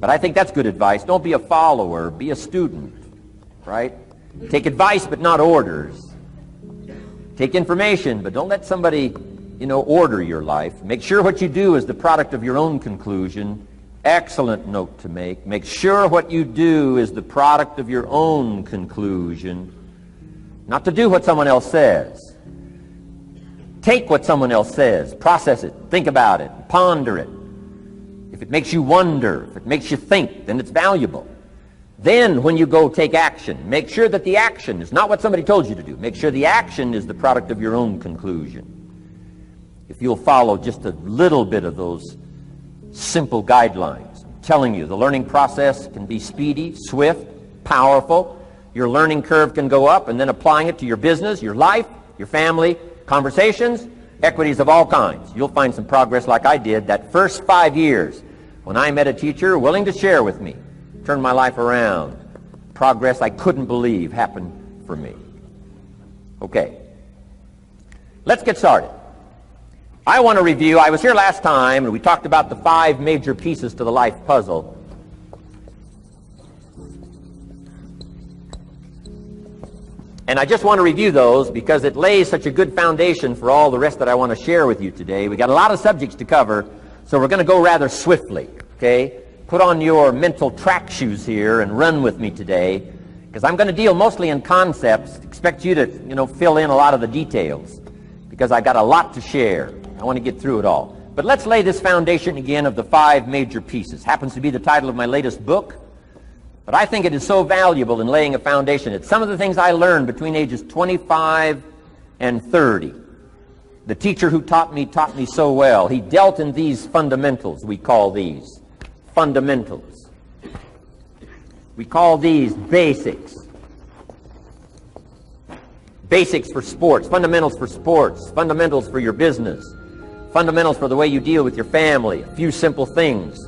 But I think that's good advice. Don't be a follower, be a student, right? Take advice, but not orders. Take information, but don't let somebody, order your life. Make sure what you do is the product of your own conclusion. Excellent note to make. Make sure what you do is the product of your own conclusion. Not to do what someone else says. Take what someone else says, process it, think about it, ponder it. If it makes you wonder, if it makes you think, then it's valuable. Then when you go take action, make sure that the action is not what somebody told you to do. Make sure the action is the product of your own conclusion. If you'll follow just a little bit of those simple guidelines, I'm telling you, the learning process can be speedy, swift, powerful. Your learning curve can go up, and then applying it to your business, your life, your family, conversations, equities of all kinds. You'll find some progress like I did that first 5 years when I met a teacher willing to share with me, turned my life around. Progress I couldn't believe happened for me. Okay, let's get started. I want to review, I was here last time and we talked about the 5 major pieces to the life puzzle. And I just want to review those because it lays such a good foundation for all the rest that I want to share with you today. We got a lot of subjects to cover, so we're going to go rather swiftly, okay? Put on your mental track shoes here and run with me today, because I'm going to deal mostly in concepts. Expect you to, fill in a lot of the details, because I've got a lot to share. I want to get through it all. But let's lay this foundation again of the 5 major pieces. Happens to be the title of my latest book. But I think it is so valuable in laying a foundation. It's some of the things I learned between ages 25 and 30. The teacher who taught me so well. He dealt in these fundamentals, we call these. Fundamentals. We call these basics. Basics for sports, fundamentals for sports, fundamentals for your business, fundamentals for the way you deal with your family, a few simple things.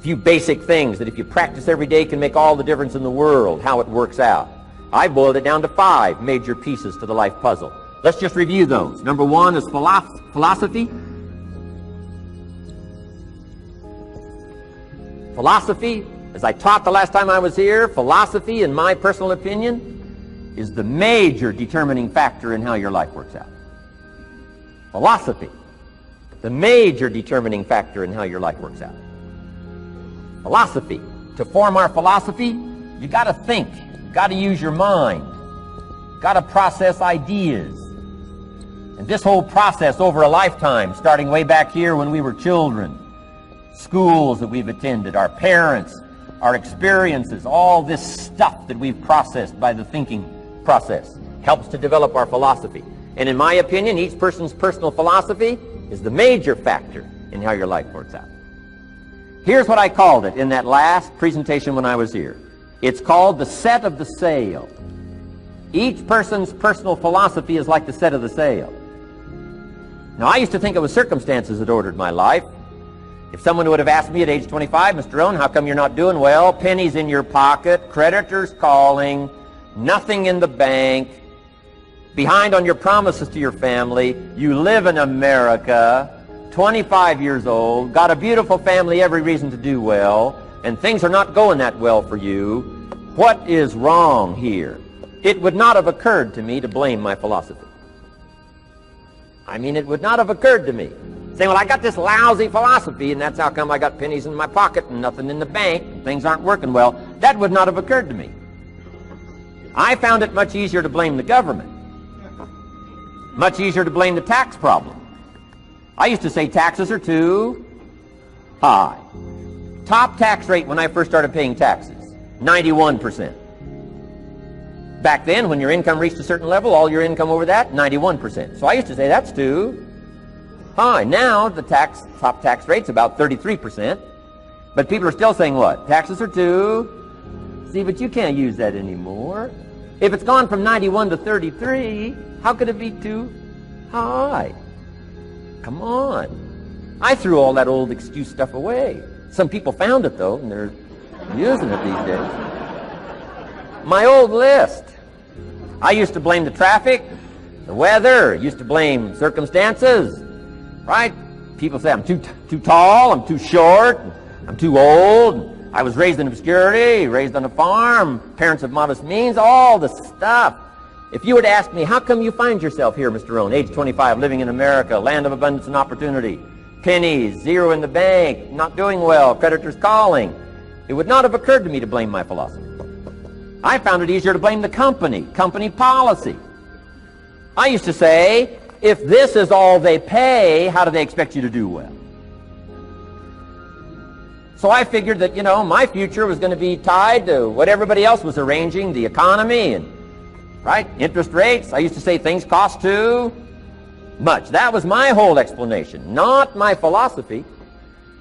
Few basic things that if you practice every day can make all the difference in the world, how it works out. I boiled it down to 5 major pieces to the life puzzle. Let's just review those. Number 1 is philosophy. Philosophy, as I taught the last time I was here, philosophy, in my personal opinion, is the major determining factor in how your life works out. Philosophy, the major determining factor in how your life works out. Philosophy. To form our philosophy, you got to think. You got to use your mind. Got to process ideas. And this whole process over a lifetime, starting way back here when we were children, schools that we've attended, our parents, our experiences, all this stuff that we've processed by the thinking process helps to develop our philosophy. And in my opinion, each person's personal philosophy is the major factor in how your life works out. Here's what I called it in that last presentation when I was here. It's called the set of the sail. Each person's personal philosophy is like the set of the sail. Now, I used to think it was circumstances that ordered my life. If someone would have asked me at age 25, Mr. Rohn, how come you're not doing well? Pennies in your pocket, creditors calling, nothing in the bank, behind on your promises to your family, you live in America, 25 years old, got a beautiful family, every reason to do well, and things are not going that well for you. What is wrong here? It would not have occurred to me to blame my philosophy. I mean, it would not have occurred to me. Saying, well, I got this lousy philosophy, and that's how come I got pennies in my pocket and nothing in the bank, and things aren't working well. That would not have occurred to me. I found it much easier to blame the government. Much easier to blame the tax problem. I used to say taxes are too high. Top tax rate when I first started paying taxes, 91%. Back then, when your income reached a certain level, all your income over that, 91%. So I used to say that's too high. Now the top tax rate's about 33%. But people are still saying what? Taxes are too. See, but you can't use that anymore. If it's gone from 91 to 33, how could it be too high? Come on. I threw all that old excuse stuff away. Some people found it, though, and they're using it these days. My old list. I used to blame the traffic, the weather, used to blame circumstances, right? People say I'm too tall, I'm too short, I'm too old, I was raised in obscurity, raised on a farm, parents of modest means, all the stuff. If you were to ask me, how come you find yourself here, Mr. Rohn, age 25, living in America, land of abundance and opportunity, pennies, zero in the bank, not doing well, creditors calling, it would not have occurred to me to blame my philosophy. I found it easier to blame the company policy. I used to say, if this is all they pay, how do they expect you to do well? So I figured that, my future was going to be tied to what everybody else was arranging, the economy and, right, interest rates. I used to say things cost too much. That was my whole explanation, not my philosophy,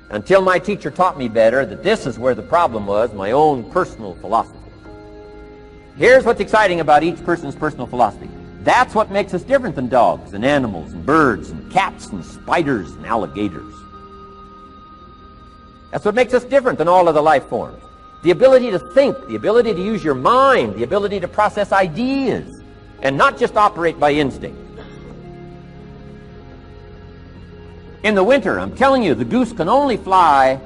until my teacher taught me better that this is where the problem was, my own personal philosophy. Here's what's exciting about each person's personal philosophy. That's what makes us different than dogs and animals and birds and cats and spiders and alligators. That's what makes us different than all of the life forms. The ability to think, the ability to use your mind, the ability to process ideas, and not just operate by instinct. In the winter, I'm telling you, the goose can only fly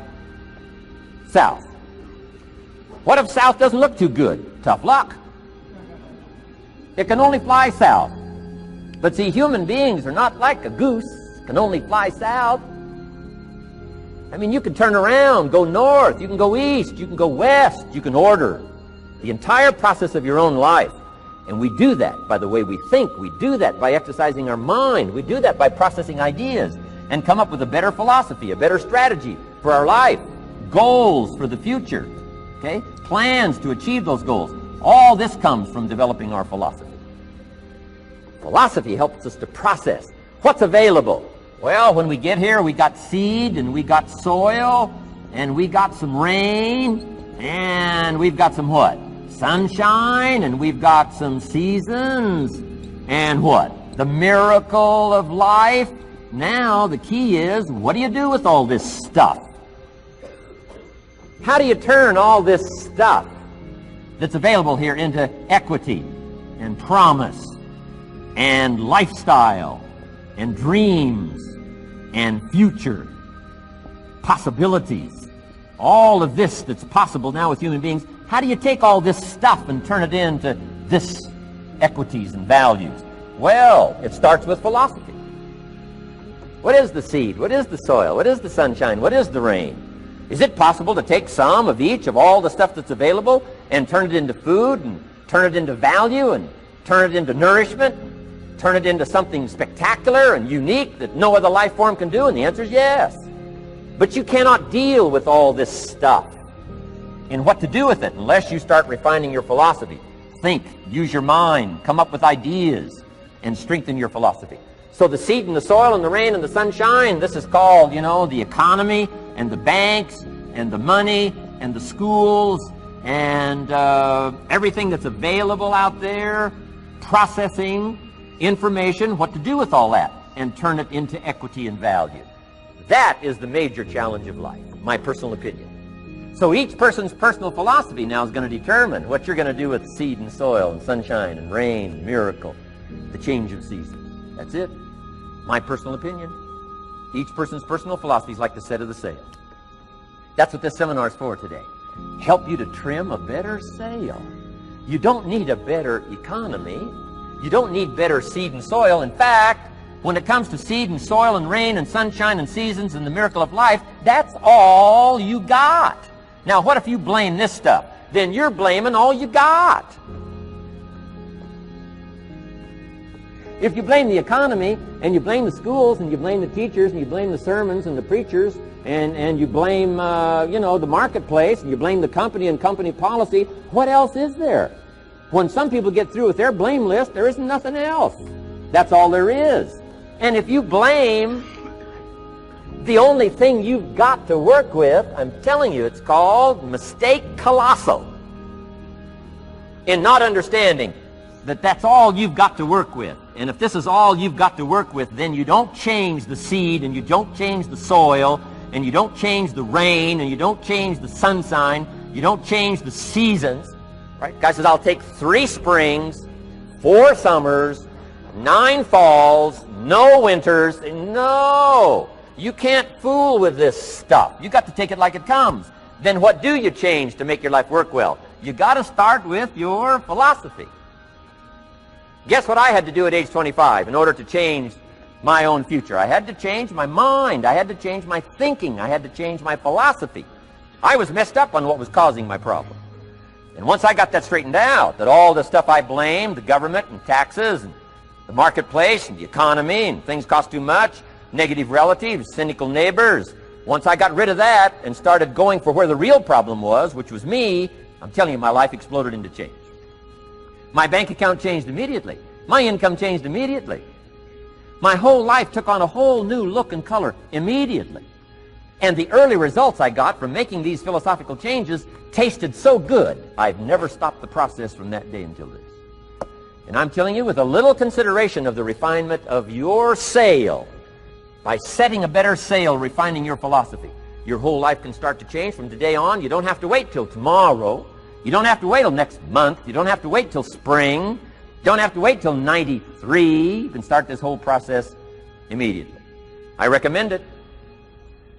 south. What if south doesn't look too good? Tough luck. It can only fly south. But see, human beings are not like a goose, can only fly south. I mean, you can turn around, go north, you can go east, you can go west, you can order the entire process of your own life. And we do that by the way we think. We do that by exercising our mind. We do that by processing ideas and come up with a better philosophy, a better strategy for our life, goals for the future, okay? Plans to achieve those goals. All this comes from developing our philosophy. Philosophy helps us to process what's available. Well, when we get here, we got seed, and we got soil, and we got some rain, and we've got some what? Sunshine, and we've got some seasons, and what? The miracle of life. Now, the key is, what do you do with all this stuff? How do you turn all this stuff that's available here into equity and promise and lifestyle and dreams and future possibilities? All of this that's possible now with human beings, how do you take all this stuff and turn it into this equities and values? Well, it starts with philosophy. What is the seed? What is the soil? What is the sunshine? What is the rain? Is it possible to take some of each of all the stuff that's available and turn it into food and turn it into value and turn it into nourishment, turn it into something spectacular and unique that no other life form can do? And the answer is yes. But you cannot deal with all this stuff and what to do with it unless you start refining your philosophy. Think, use your mind, come up with ideas, and strengthen your philosophy. So the seed and the soil and the rain and the sunshine, this is called, the economy and the banks and the money and the schools and everything that's available out there, processing information, what to do with all that, and turn it into equity and value. That is the major challenge of life, my personal opinion. So each person's personal philosophy now is going to determine what you're going to do with seed and soil and sunshine and rain and miracle, the change of seasons. That's it. My personal opinion. Each person's personal philosophy is like the set of the sail. That's what this seminar is for today. Help you to trim a better sail. You don't need a better economy. You don't need better seed and soil. In fact, when it comes to seed and soil and rain and sunshine and seasons and the miracle of life, that's all you got. Now, what if you blame this stuff? Then you're blaming all you got. If you blame the economy, and you blame the schools, and you blame the teachers, and you blame the sermons and the preachers, and you blame, the marketplace, and you blame the company and company policy, what else is there? When some people get through with their blame list, there isn't nothing else. That's all there is. And if you blame the only thing you've got to work with, I'm telling you, it's called mistake colossal in not understanding that that's all you've got to work with. And if this is all you've got to work with, then you don't change the seed, and you don't change the soil, and you don't change the rain, and you don't change the sunshine, you don't change the seasons. Right? Guy says, I'll take 3 springs, 4 summers, 9 falls, no winters. No! You can't fool with this stuff. You got to take it like it comes. then what do you change to make your life work well? You got to start with your philosophy. Guess what I had to do at age 25 in order to change my own future? I had to change my mind. I had to change my thinking. I had to change my philosophy. I was messed up on what was causing my problem. And once I got that straightened out, that all the stuff I blamed, the government and taxes and the marketplace and the economy and things cost too much, negative relatives, cynical neighbors, once I got rid of that and started going for where the real problem was, which was me, I'm telling you, my life exploded into change. My bank account changed immediately. My income changed immediately. My whole life took on a whole new look and color immediately. And the early results I got from making these philosophical changes tasted so good, I've never stopped the process from that day until this. And I'm telling you, with a little consideration of the refinement of your sail, by setting a better sail, refining your philosophy, your whole life can start to change from today on. You don't have to wait till tomorrow. You don't have to wait till next month. You don't have to wait till spring. You don't have to wait till 93. You can start this whole process immediately. I recommend it.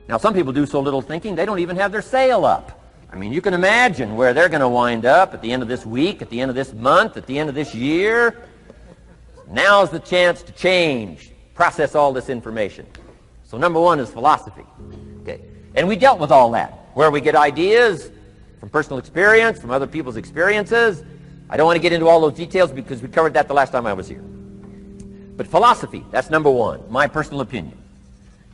Now, some people do so little thinking, they don't even have their sail up. I mean, you can imagine where they're going to wind up at the end of this week, at the end of this month, at the end of this year. Now's the chance to change, process all this information. So number one is philosophy. Okay. And we dealt with all that, where we get ideas from personal experience, from other people's experiences. I don't want to get into all those details because we covered that the last time I was here. But philosophy, that's number one, my personal opinion.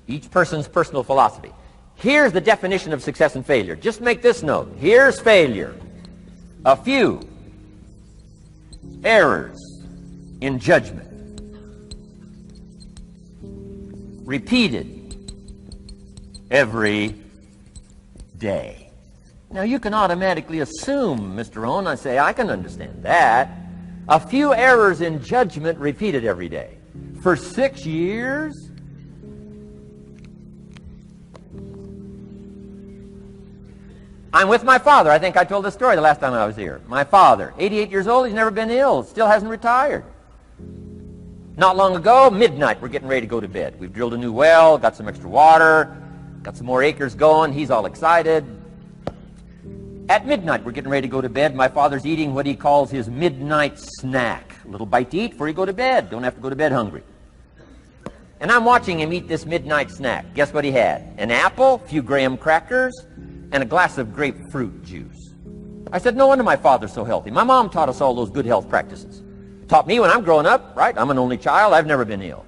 Each person's personal philosophy. Here's the definition of success and failure. Just make this note. Here's failure. A few errors in judgment, repeated every day. Now, you can automatically assume, Mr. Rohn, I say, I can understand that. A few errors in judgment repeated every day. For 6 years? I'm with my father. I think I told this story the last time I was here. My father, 88 years old, he's never been ill, still hasn't retired. Not long ago, midnight, we're getting ready to go to bed. We've drilled a new well, got some extra water, got some more acres going. He's all excited. At midnight, we're getting ready to go to bed. My father's eating what he calls his midnight snack. A little bite to eat before you go to bed. Don't have to go to bed hungry. And I'm watching him eat this midnight snack. Guess what he had? An apple, a few graham crackers, and a glass of grapefruit juice. I said, no wonder my father's so healthy. My mom taught us all those good health practices. Taught me when I'm growing up, right? I'm an only child. I've never been ill.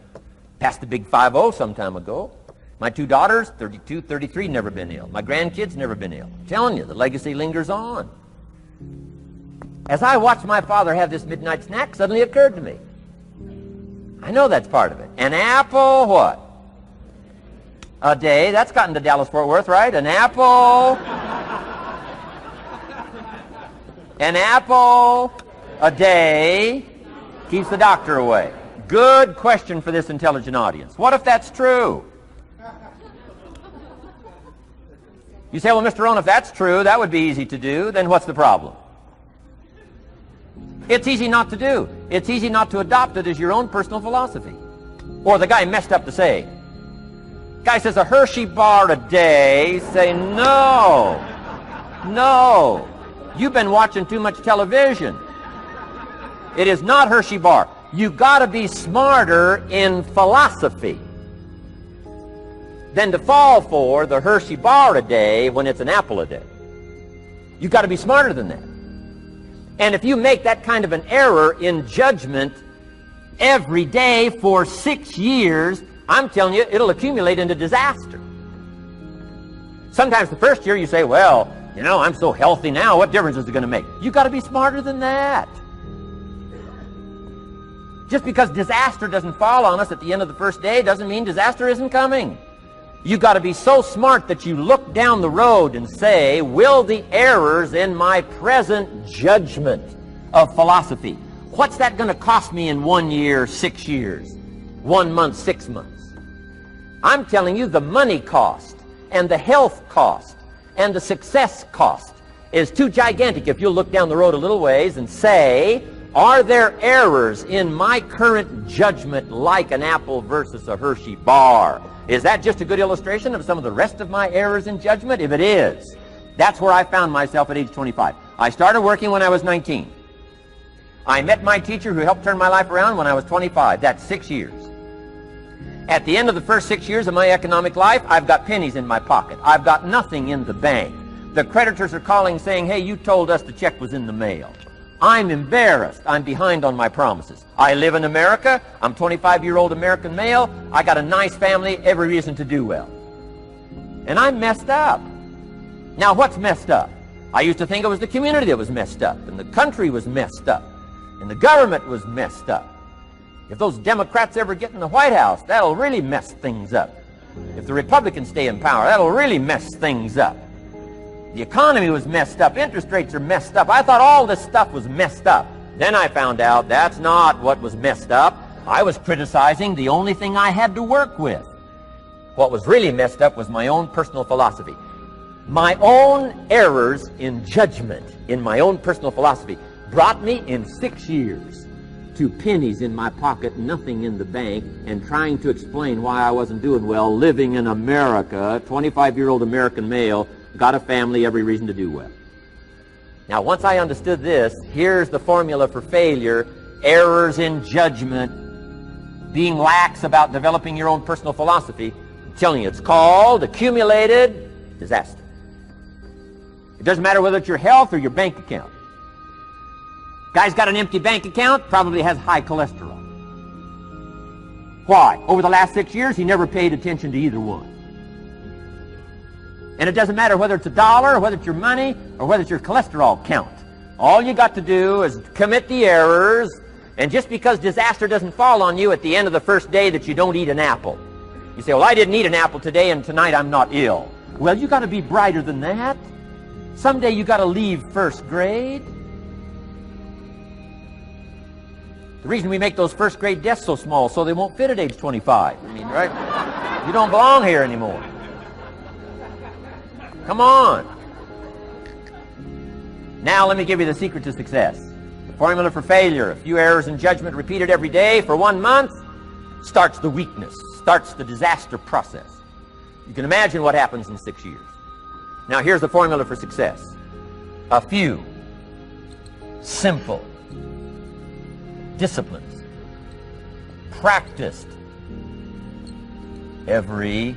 Passed the big 5-0 some time ago. My 2 daughters, 32, 33, never been ill. My grandkids, never been ill. I'm telling you, the legacy lingers on. As I watched my father have this midnight snack, suddenly it occurred to me. I know that's part of it. An apple, what? A day. That's gotten to Dallas-Fort Worth, right? An apple. An apple a day keeps the doctor away. Good question for this intelligent audience. What if that's true? You say, well, Mr. Rohn, if that's true, that would be easy to do. Then what's the problem? It's easy not to do. It's easy not to adopt it as your own personal philosophy. Or the guy messed up to say. Guy says a Hershey bar a day. Say, no. No. You've been watching too much television. It is not Hershey bar. You've got to be smarter in philosophy than to fall for the Hershey bar a day when it's an apple a day. You've got to be smarter than that. And if you make that kind of an error in judgment every day for 6 years, I'm telling you, it'll accumulate into disaster. Sometimes the first year you say, well, you know, I'm so healthy now, what difference is it going to make? You've got to be smarter than that. Just because disaster doesn't fall on us at the end of the first day doesn't mean disaster isn't coming. You've got to be so smart that you look down the road and say, will the errors in my present judgment of philosophy, what's that going to cost me in 1 year, 6 years, 1 month, 6 months? I'm telling you, the money cost and the health cost and the success cost is too gigantic if you'll look down the road a little ways and say, are there errors in my current judgment like an apple versus a Hershey bar? Is that just a good illustration of some of the rest of my errors in judgment? If it is, That's where I found myself at age 25. I started working when I was 19. I met my teacher who helped turn my life around when I was 25. That's 6 years. At the end of the first 6 years of my economic life, I've got pennies in my pocket. I've got nothing in the bank. The creditors are calling saying, hey, you told us the check was in the mail. I'm embarrassed. I'm behind on my promises. I live in America. I'm 25-year-old American male. I got a nice family, every reason to do well. And I'm messed up. Now, what's messed up? I used to think it was the community that was messed up, and the country was messed up, and the government was messed up. If those Democrats ever get in the White House, that'll really mess things up. If the Republicans stay in power, that'll really mess things up. The economy was messed up. Interest rates are messed up. I thought all this stuff was messed up. Then I found out that's not what was messed up. I was criticizing the only thing I had to work with. What was really messed up was my own personal philosophy. My own errors in judgment in my own personal philosophy brought me in 6 years to pennies in my pocket, nothing in the bank, and trying to explain why I wasn't doing well, living in America, 25-year-old American male, got a family, every reason to do well. Now, once I understood this, here's the formula for failure: errors in judgment, being lax about developing your own personal philosophy. I'm telling you, it's called accumulated disaster. It doesn't matter whether it's your health or your bank account. Guy's got an empty bank account, probably has high cholesterol. Why? Over the last 6 years, he never paid attention to either one. And it doesn't matter whether it's a dollar, or whether it's your money, or whether it's your cholesterol count. All you got to do is commit the errors, and just because disaster doesn't fall on you at the end of the first day that you don't eat an apple. You say, well, I didn't eat an apple today, and tonight I'm not ill. Well, you got to be brighter than that. Someday you got to leave first grade. The reason we make those first grade desks so small so they won't fit at age 25. I mean, right? You don't belong here anymore. Come on. Now let me give you the secret to success. The formula for failure: a few errors in judgment repeated every day for 1 month starts the weakness, starts the disaster process. You can imagine what happens in 6 years. Now here's the formula for success: a few simple disciplines practiced every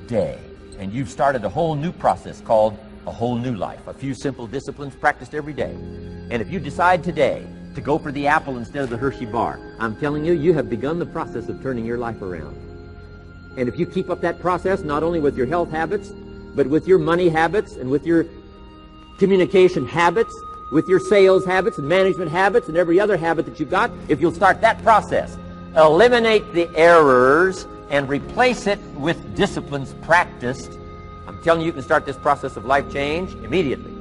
day. And you've started a whole new process called a whole new life. A few simple disciplines practiced every day. And if you decide today to go for the apple instead of the Hershey bar, I'm telling you, you have begun the process of turning your life around. And if you keep up that process, not only with your health habits, but with your money habits and with your communication habits, with your sales habits and management habits and every other habit that you've got, if you'll start that process, eliminate the errors and replace it with disciplines practiced, I'm telling you, you can start this process of life change immediately.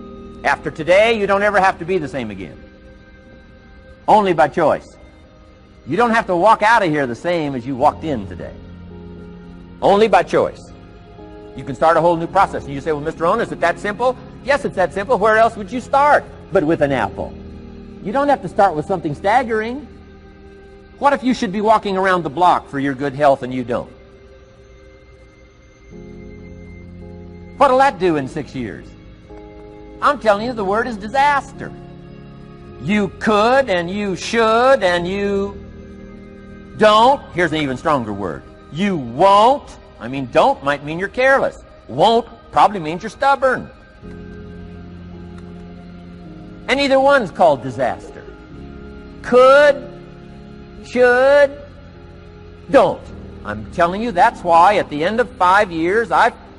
After today, you don't ever have to be the same again. Only by choice. You don't have to walk out of here the same as you walked in today. Only by choice. You can start a whole new process. And you say, well, Mr. Rohn, is it that simple? Yes, it's that simple. Where else would you start but with an apple? You don't have to start with something staggering. What if you should be walking around the block for your good health and you don't? What'll that do in 6 years? I'm telling you, the word is disaster. You could and you should and you don't. Here's an even stronger word. You won't. I mean, don't might mean you're careless. Won't probably means you're stubborn. And either one's called disaster. Could, should, don't. I'm telling you, that's why at the end of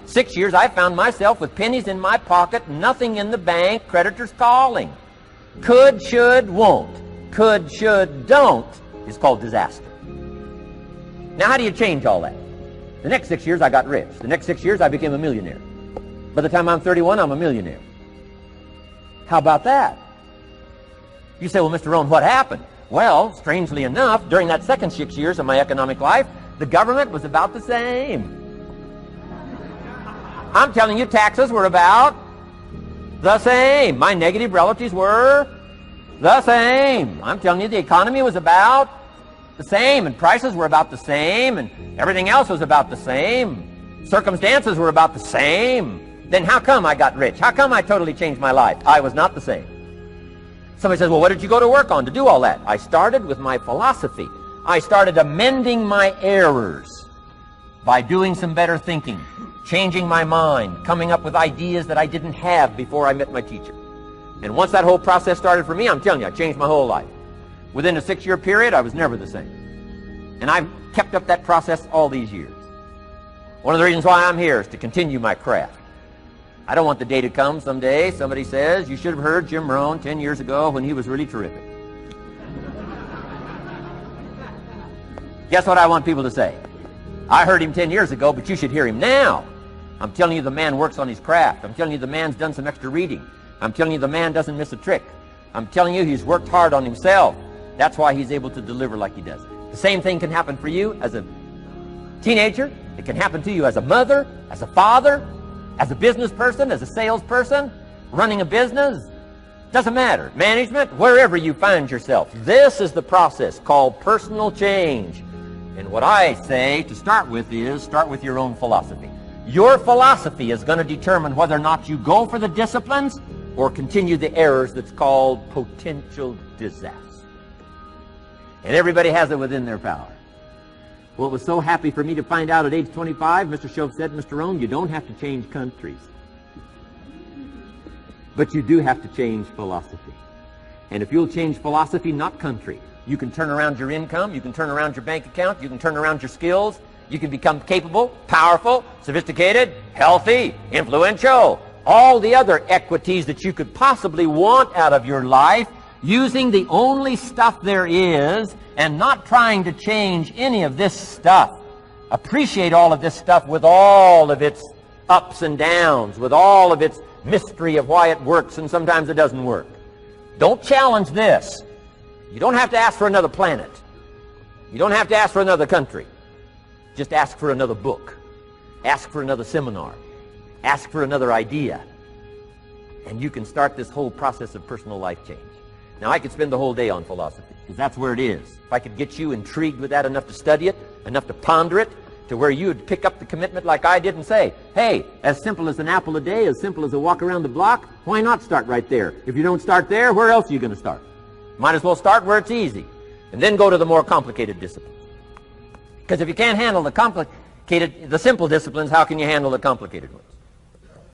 6 years, I found myself with pennies in my pocket, nothing in the bank, creditors calling. Could, should, won't. Could, should, don't is called disaster. Now, how do you change all that? The next 6 years, I got rich. The next 6 years, I became a millionaire. By the time I'm 31, I'm a millionaire. How about that? You say, well, Mr. Rohn, what happened? Well, strangely enough, during that second 6 years of my economic life, the government was about the same. I'm telling you, taxes were about the same. My negative relatives were the same. I'm telling you, the economy was about the same, and prices were about the same, and everything else was about the same. Circumstances were about the same. Then how come I got rich? How come I totally changed my life? I was not the same. Somebody says, well, what did you go to work on to do all that? I started with my philosophy. I started amending my errors by doing some better thinking, changing my mind, coming up with ideas that I didn't have before I met my teacher. And once that whole process started for me, I'm telling you, I changed my whole life. Within a 6-year period, I was never the same. And I've kept up that process all these years. One of the reasons why I'm here is to continue my craft. I don't want the day to come someday somebody says, you should have heard Jim Rohn 10 years ago when he was really terrific. Guess what I want people to say? I heard him 10 years ago, but you should hear him now. I'm telling you the man works on his craft. I'm telling you the man's done some extra reading. I'm telling you the man doesn't miss a trick. I'm telling you he's worked hard on himself. That's why he's able to deliver like he does. The same thing can happen for you as a teenager. It can happen to you as a mother, as a father, as a business person, as a salesperson, running a business. Doesn't matter. Management, wherever you find yourself. This is the process called personal change. And what I say to start with is start with your own philosophy. Your philosophy is going to determine whether or not you go for the disciplines or continue the errors that's called potential disaster. And everybody has it within their power. Well, it was so happy for me to find out at age 25, Mr. Shoaff said, Mr. Rohn, you don't have to change countries. But you do have to change philosophy. And if you'll change philosophy, not country, you can turn around your income, you can turn around your bank account, you can turn around your skills, you can become capable, powerful, sophisticated, healthy, influential, all the other equities that you could possibly want out of your life, using the only stuff there is and not trying to change any of this stuff. Appreciate all of this stuff with all of its ups and downs, with all of its mystery of why it works and sometimes it doesn't work. Don't challenge this. You don't have to ask for another planet. You don't have to ask for another country. Just ask for another book. Ask for another seminar. Ask for another idea. And you can start this whole process of personal life change. Now, I could spend the whole day on philosophy, because that's where it is. If I could get you intrigued with that enough to study it, enough to ponder it, to where you would pick up the commitment like I did and say, hey, as simple as an apple a day, as simple as a walk around the block, why not start right there? If you don't start there, where else are you going to start? Might as well start where it's easy, and then go to the more complicated disciplines. Because if you can't handle the simple disciplines, how can you handle the complicated ones?